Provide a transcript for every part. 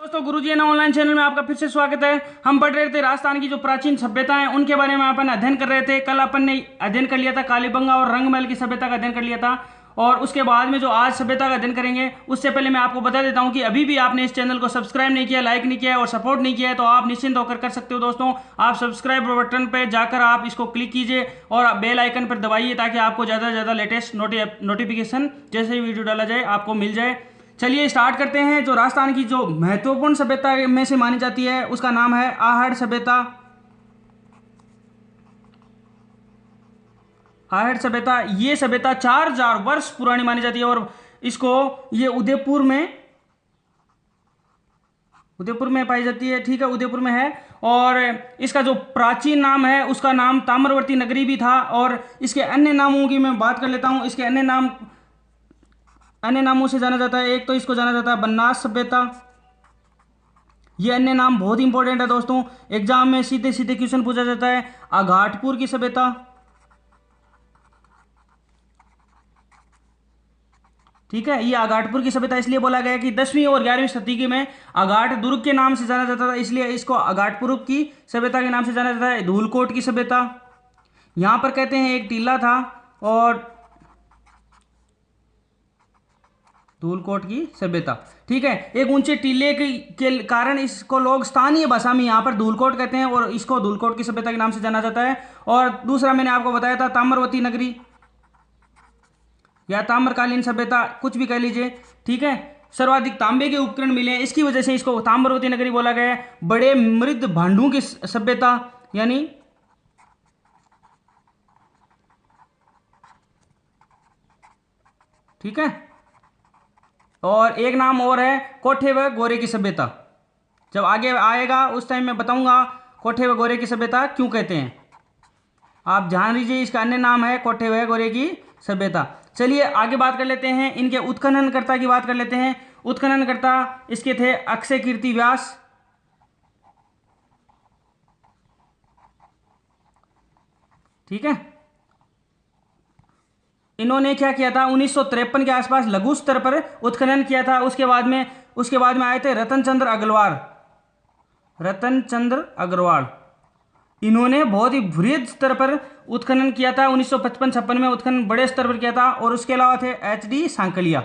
दोस्तों गुरुजी है ना ऑनलाइन चैनल में आपका फिर से स्वागत है। हम पढ़ रहे थे राजस्थान की जो प्राचीन सभ्यता है उनके बारे में अपन अध्ययन कर रहे थे। कल अपन ने अध्ययन कर लिया था कालीबंगा और रंगमहल की सभ्यता का अध्ययन कर लिया था, और उसके बाद में जो आज सभ्यता का अध्ययन करेंगे उससे पहले मैं आपको बता देता हूं कि अभी भी आपने इस चैनल को सब्सक्राइब नहीं किया, लाइक नहीं किया और सपोर्ट नहीं किया है तो आप निश्चिंत होकर कर सकते हो। दोस्तों आप सब्सक्राइब बटन पर जाकर आप इसको क्लिक कीजिए और बेल आइकन पर दबाइए ताकि आपको ज़्यादा से ज़्यादा लेटेस्ट नोटिफिकेशन जैसे ही वीडियो डाला जाए आपको मिल जाए। चलिए स्टार्ट करते हैं। जो राजस्थान की जो महत्वपूर्ण सभ्यता में से मानी जाती है उसका नाम है आहड़ सभ्यता। आहड़ सभ्यता, ये सभ्यता 4000 वर्ष पुरानी मानी जाती है और इसको ये उदयपुर में पाई जाती है। ठीक है, उदयपुर में है। और इसका जो प्राचीन नाम है उसका नाम ताम्रवर्ती नगरी भी था। और इसके अन्य नामों की मैं बात कर लेता हूं। इसके अन्य नामों से जाना जाता है। एक तो इसको जाना जाता है बनास सभ्यता। ये अन्य नाम बहुत इंपॉर्टेंट है दोस्तों, एग्जाम में सीधे सीधे क्वेश्चन पूछा जाता है। आघाटपुर की सभ्यता, ठीक है, ये आघाटपुर की सभ्यता इसलिए बोला गया कि 10वीं और 11वीं शताब्दी में आघाट दुर्ग के नाम से जाना जाता था, इसलिए इसको आघाटपुर की सभ्यता के नाम से जाना जाता है। धूलकोट की सभ्यता, यहां पर कहते हैं एक टीला था और धूलकोट की सभ्यता, ठीक है, एक ऊंचे टीले के कारण इसको लोग स्थानीय भाषा में यहां पर धूलकोट कहते हैं और इसको धूलकोट की सभ्यता के नाम से जाना जाता है। और दूसरा मैंने आपको बताया था ताम्रवती नगरी या ताम्रकालीन सभ्यता, कुछ भी कह लीजिए, ठीक है। सर्वाधिक तांबे के उपकरण मिले हैं, इसकी वजह से इसको ताम्रवती नगरी बोला गया है। बड़े मृद भांडों की सभ्यता, यानी ठीक है। और एक नाम और है कोठे व गोरे की सभ्यता। जब आगे आएगा उस टाइम मैं बताऊंगा कोठे व गोरे की सभ्यता क्यों कहते हैं। आप ध्यान दीजिए, इसका अन्य नाम है कोठे व गोरे की सभ्यता। चलिए आगे बात कर लेते हैं, इनके उत्खननकर्ता की बात कर लेते हैं। उत्खननकर्ता इसके थे अक्षय कीर्ति व्यास, ठीक है। इन्होंने क्या किया था, 1953 के आसपास लघु स्तर पर उत्खनन किया था। उसके बाद में आए थे रतन चंद्र अग्रवाल। इन्होंने बहुत ही बृहद स्तर पर उत्खनन किया था। 1955-56 में उत्खनन बड़े स्तर पर किया था। और उसके अलावा थे एच.डी. सांकलिया,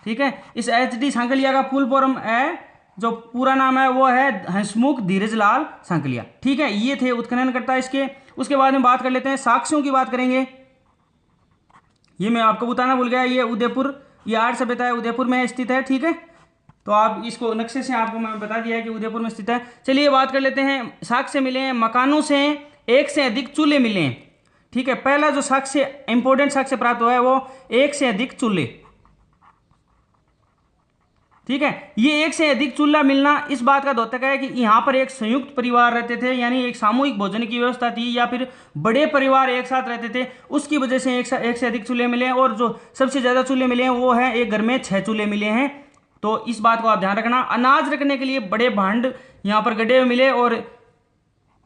ठीक है। इस एच.डी. सांकलिया का फुल फॉर्म है, जो पूरा नाम है वो है हंसमुख धीरजलाल सांकलिया, ठीक है। ये थे उत्खननकर्ता इसके। उसके बाद में बात कर लेते हैं, साक्ष्यों की बात करेंगे। ये मैं आपको बताना भूल गया, ये उदयपुर, ये आर्य सभ्यता है, उदयपुर में स्थित है, ठीक है। तो आप इसको नक्शे से आपको मैं बता दिया है कि उदयपुर में स्थित है। चलिए बात कर लेते हैं, साक्ष्य मिले हैं, मकानों से एक से अधिक चूल्हे मिले हैं, ठीक है। पहला जो साक्ष्य इंपॉर्टेंट साक्ष्य प्राप्त हुआ है वो एक से अधिक चूल्हे, ठीक है। ये एक से अधिक चूल्हा मिलना इस बात का द्योतक है कि यहाँ पर एक संयुक्त परिवार रहते थे, यानी एक सामूहिक भोजन की व्यवस्था थी, या फिर बड़े परिवार एक साथ रहते थे, उसकी वजह से एक से अधिक चूल्हे मिले हैं। और जो सबसे ज्यादा चूल्हे मिले हैं वो है एक घर में 6 चूल्हे मिले हैं। तो इस बात को आप ध्यान रखना। अनाज रखने के लिए बड़े भांड यहाँ पर गड्ढे में मिले। और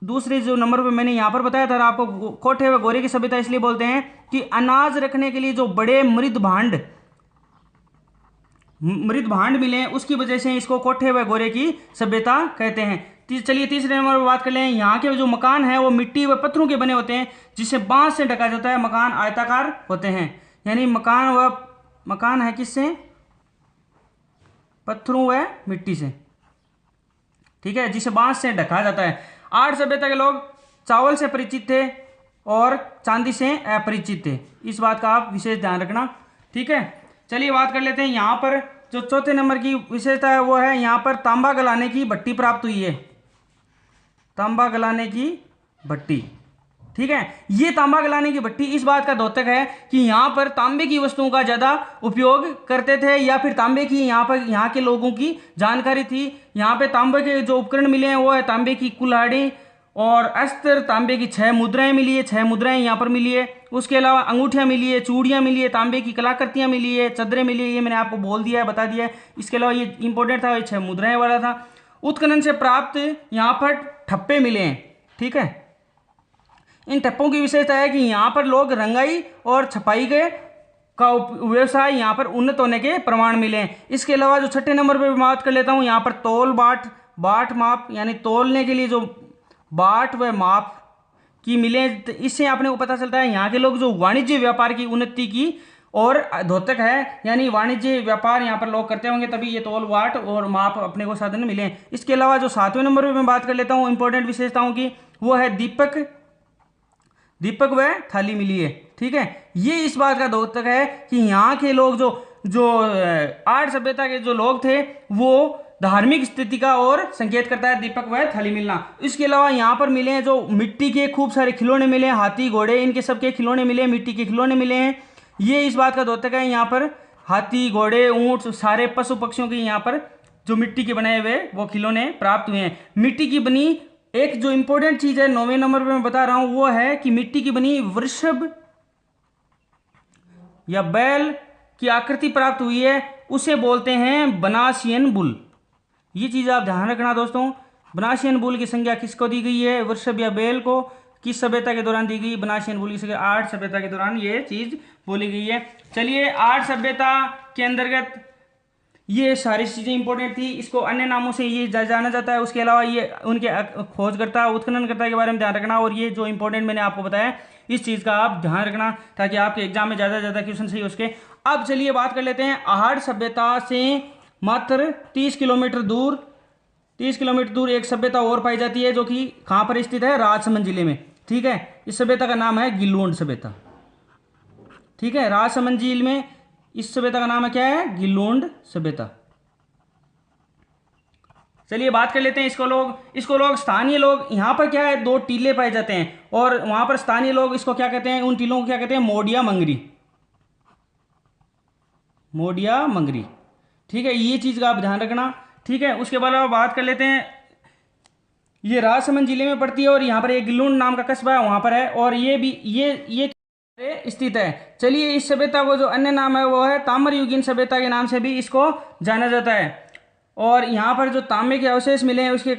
दूसरे जो नंबर पर मैंने यहाँ पर बताया था आपको, कोठे व गोरे की सभ्यता इसलिए बोलते हैं कि अनाज रखने के लिए जो बड़े मृद भांड मिले हैं उसकी वजह से इसको कोठे व गोरे की सभ्यता कहते हैं। चलिए तीसरे नंबर पर बात कर लें। यहाँ के जो मकान हैं वो मिट्टी व पत्थरों के बने होते हैं, जिससे बांस से ढका जाता है। मकान आयताकार होते हैं, यानी मकान है किससे, पत्थरों व मिट्टी से, ठीक है, जिसे बांस से ढका जाता है। आर्य सभ्यता के लोग चावल से परिचित थे और चांदी से अपरिचित थे, इस बात का आप विशेष ध्यान रखना, ठीक है। चलिए बात कर लेते हैं, यहाँ पर जो चौथे नंबर की विशेषता है वो है यहाँ पर तांबा गलाने की भट्टी प्राप्त हुई है। तांबा गलाने की भट्टी, ठीक है। ये तांबा गलाने की भट्टी इस बात का द्योतक है कि यहाँ पर तांबे की वस्तुओं का ज्यादा उपयोग करते थे, या फिर तांबे की यहाँ के लोगों की जानकारी थी। यहाँ पे तांबे के जो उपकरण मिले हैं वो है तांबे की कुल्हाड़ी और अस्त्र, तांबे की 6 मुद्राएं मिली है, 6 मुद्राएं यहाँ पर मिली है। उसके अलावा अंगूठियां मिली है, चूड़ियां मिली है, तांबे की कलाकृतियां मिली है, चदरें मिली है, ये मैंने आपको बोल दिया है, बता दिया है। इसके अलावा ये इंपॉर्टेंट था, ये 6 मुद्राएं वाला था। उत्खनन से प्राप्त यहाँ पर ठप्पे मिले हैं, ठीक है। इन ठप्पों की विशेषता है कि यहाँ पर लोग रंगाई और छपाई के का व्यवसाय यहाँ पर उन्नत होने के प्रमाण मिले हैं। इसके अलावा जो छठे नंबर पे बात कर लेता हूँ, यहाँ पर तोल बाट माप यानी तोलने के लिए जो बाट व माप की मिले, तो इससे आपने को पता चलता है यहाँ के लोग जो वाणिज्य व्यापार की उन्नति की और द्योतक है, यानी वाणिज्य व्यापार यहाँ पर लोग करते होंगे, तभी ये तोल बाट और माप अपने को साधन मिले हैं। इसके अलावा जो सातवें नंबर पे मैं बात कर लेता हूँ इंपॉर्टेंट विशेषताओं की, वो है दीपक व थाली मिली है। ठीक है, ये इस बात का द्योतक है कि यहाँ के लोग जो आर्य सभ्यता के जो लोग थे वो धार्मिक स्थिति का और संकेत करता है दीपक व थाली मिलना। इसके अलावा यहाँ पर मिले हैं जो मिट्टी के खूब सारे खिलौने मिले हैं, हाथी घोड़े इनके सबके खिलौने मिले हैं, मिट्टी के खिलौने मिले हैं। ये इस बात का द्योतक है, यहाँ पर हाथी घोड़े ऊंट सारे पशु पक्षियों की यहाँ पर जो मिट्टी के बनाए हुए वो खिलौने प्राप्त हुए हैं। मिट्टी की बनी एक जो इंपॉर्टेंट चीज है 9वें नंबर पे मैं बता रहा हूं, वो है कि मिट्टी की बनी वृषभ या बैल की आकृति प्राप्त हुई है, उसे बोलते हैं बनासियन बुल। ये चीज आप ध्यान रखना दोस्तों। बनासियन बुल की संज्ञा किसको दी गई है? वृषभ या बैल को। किस सभ्यता के दौरान दी गई? बनासियन बुल की संज्ञा आर्य सभ्यता के दौरान ये चीज बोली गई है। चलिए, आर्य सभ्यता के अंतर्गत ये सारी चीजें इंपॉर्टेंट थी, इसको अन्य नामों से ये जाना जाता है। उसके अलावा ये उनके खोजकर्ता उत्खननकर्ता के बारे में ध्यान रखना, और ये जो इंपॉर्टेंट मैंने आपको बताया इस चीज का आप ध्यान रखना ताकि आपके एग्जाम में ज्यादा ज्यादा क्वेश्चन सही हो सके। अब चलिए बात कर लेते हैं आहड़ सभ्यता से मात्र 30 किलोमीटर दूर एक सभ्यता और पाई जाती है, जो कि कहां पर स्थित है? राजसमंद जिले में। ठीक है, इस सभ्यता का नाम है गिलोंड सभ्यता। ठीक है, राजसमंद जिले में इस सभ्यता का नाम है क्या है? गिलोंड सभ्यता। चलिए बात कर लेते हैं इसको लोग स्थानीय लोग, यहां पर क्या है? 2 टीले पाए जाते हैं और वहां पर स्थानीय लोग इसको क्या कहते हैं? उन टीलों को क्या कहते हैं? मोडिया मंगरी। ठीक है, ये चीज का आप ध्यान रखना। ठीक है, उसके बाद बात कर लेते हैं, ये राजसमंद जिले में पड़ती है और यहाँ पर एक गिलोंड नाम का कस्बा है वहां पर है, और ये भी ये स्थित है। चलिए, इस सभ्यता को जो अन्य नाम है वो है ताम्रयुगीन सभ्यता के नाम से भी इसको जाना जाता है, और यहाँ पर जो तांबे के अवशेष मिले हैं उसके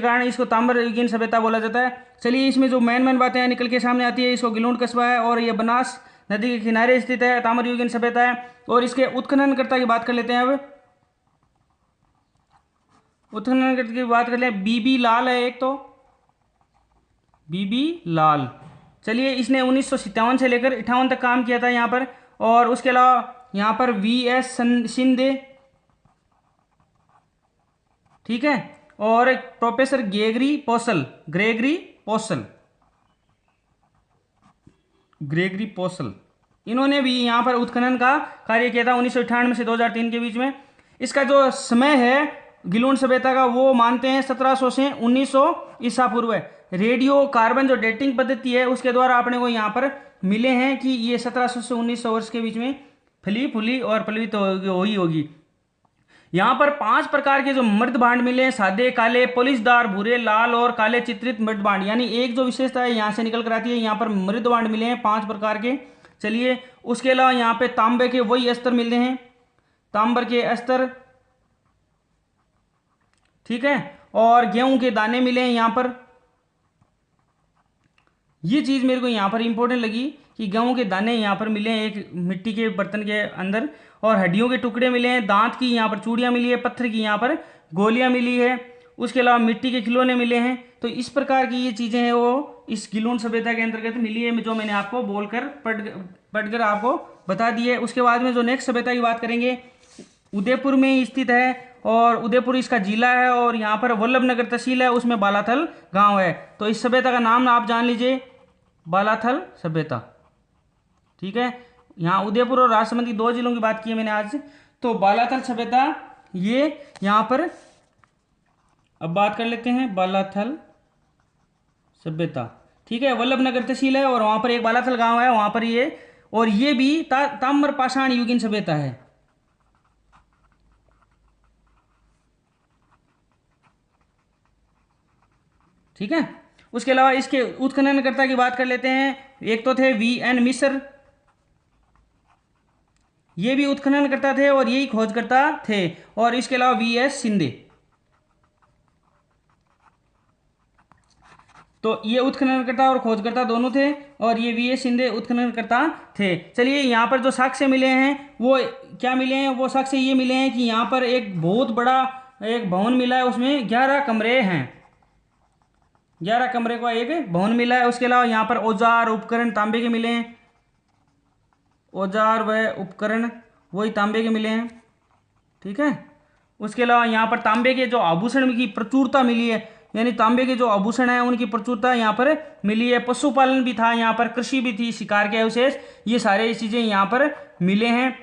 कारण इसको ताम्रयुगीन सभ्यता बोला जाता है। चलिए, इसमें जो मेन बातें हैं निकल के सामने आती है, इसको गिलोंड कस्बा है और ये बनास नदी के किनारे स्थित है, ताम्रयुगीन सभ्यता है। और इसके उत्खननकर्ता की बात कर लेते हैं। अब उत्खननकर्ता की बात कर ले, बीबी लाल है एक, तो बीबी लाल। चलिए, इसने 1957 से लेकर 58 तक काम किया था यहाँ पर। और उसके अलावा यहाँ पर VS शिंदे, ठीक है, और प्रोफेसर ग्रेगरी पोसल, इन्होंने भी यहाँ पर उत्खनन का कार्य किया था 1998 से 2003 के बीच में। इसका जो समय है गिलोंड सभ्यता का वो मानते हैं 1700 से 1900 ईसा पूर्व है। रेडियो कार्बन जो डेटिंग पद्धति है उसके द्वारा अपने को यहाँ पर मिले हैं कि ये 1700 से 1900 वर्ष के बीच में फली फूली और पल्लवित होगी। यहाँ पर 5 प्रकार के जो मृद भांड मिले हैं, सादे, काले, पॉलिशदार, भूरे, लाल और काले चित्रित मृद भांड। यानी एक जो विशेषता है यहाँ से निकल कर आती है, यहाँ पर मृद भांड मिले हैं 5 प्रकार के। चलिए, उसके अलावा यहाँ पे तांबे के वही अस्त्र मिलते हैं, तांबर के अस्त्र, ठीक है, और गेहूं के दाने मिले हैं यहाँ पर। ये चीज मेरे को यहाँ पर इंपॉर्टेंट लगी कि गेहूं के दाने यहाँ पर मिले हैं एक मिट्टी के बर्तन के अंदर, और हड्डियों के टुकड़े मिले हैं, दांत की यहाँ पर चूड़ियाँ मिली है, पत्थर की यहाँ पर गोलियाँ मिली है, उसके अलावा मिट्टी के खिलौने मिले हैं। तो इस प्रकार की ये चीज़ें हैं वो इस गिलोंड सभ्यता के अंतर्गत मिली है, जो मैंने आपको बोलकर पढ़कर आपको बता दी है। उसके बाद में जो नेक्स्ट सभ्यता की बात करेंगे, उदयपुर में स्थित है, और उदयपुर इसका जिला है, और यहाँ पर वल्लभनगर तहसील है, उसमें बालाथल गांव है। तो इस सभ्यता का नाम आप जान लीजिए, बालाथल सभ्यता। ठीक है, यहाँ उदयपुर और राजसमंद की 2 जिलों की बात की है मैंने आज। तो बालाथल सभ्यता ये यहाँ पर, अब बात कर लेते हैं बालाथल सभ्यता। ठीक है, वल्लभनगर तहसील है और वहाँ पर एक बालाथल गांव है वहाँ पर ये, और ये भी ताम्र पाषाण युगीन सभ्यता है। ठीक है, उसके अलावा इसके उत्खननकर्ता की बात कर लेते हैं। एक तो थे VN मिश्र, ये भी उत्खननकर्ता थे और यही खोजकर्ता थे, और इसके अलावा VS शिंदे। तो ये उत्खननकर्ता और खोजकर्ता दोनों थे, और ये वी एस शिंदे उत्खननकर्ता थे। चलिए यहाँ पर जो साक्ष्य मिले हैं वो क्या मिले हैं, वो साक्ष्य ये मिले हैं कि यहाँ पर एक बहुत बड़ा एक भवन मिला है, उसमें 11 कमरे हैं, 11 कमरे का एक भवन मिला है। उसके अलावा यहाँ पर औजार उपकरण तांबे के मिले हैं, औजार व उपकरण वही तांबे के मिले हैं, ठीक है। उसके अलावा यहाँ पर तांबे के जो आभूषण की प्रचुरता मिली है, यानी तांबे के जो आभूषण है उनकी प्रचुरता यहाँ पर मिली है। पशुपालन भी था यहाँ पर, कृषि भी थी, शिकार के अवशेष, ये सारे चीजें यहाँ पर मिले हैं।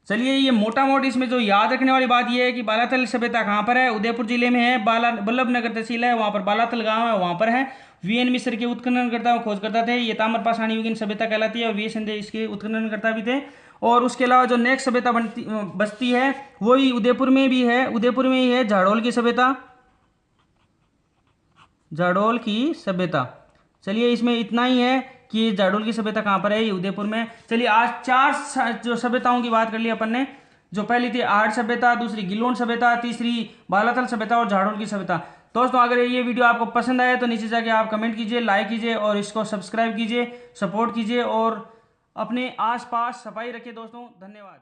चलिए ये मोटा मोटी इसमें जो याद रखने वाली बात ये है कि बालाथल सभ्यता कहाँ पर है, उदयपुर जिले में है, बल्लभनगर तहसील है, वहाँ पर बालाथल गांव है, वहाँ पर है। वीएन मिश्र के उत्खननकर्ता और खोजकर्ता थे, ये ताम्रपाषाण युगीन सभ्यता कहलाती है, और वी शिंदे इसके उत्खननकर्ता भी थे। और उसके अलावा जो नेक्स्ट सभ्यता बसती है वही उदयपुर में भी है, उदयपुर में ही है जाडोल की सभ्यता, जाडोल की सभ्यता। चलिए इसमें इतना ही है कि जाडोल की सभ्यता कहाँ पर है, ये उदयपुर में। चलिए आज 4 जो सभ्यताओं की बात कर ली अपन ने, जो पहली थी आर्य सभ्यता, दूसरी गिलोन सभ्यता, तीसरी बालाथल सभ्यता और जाडोल की सभ्यता। दोस्तों अगर ये वीडियो आपको पसंद आए तो नीचे जाके आप कमेंट कीजिए, लाइक कीजिए और इसको सब्सक्राइब कीजिए, सपोर्ट कीजिए और अपने आसपास सफाई रखिए दोस्तों। धन्यवाद।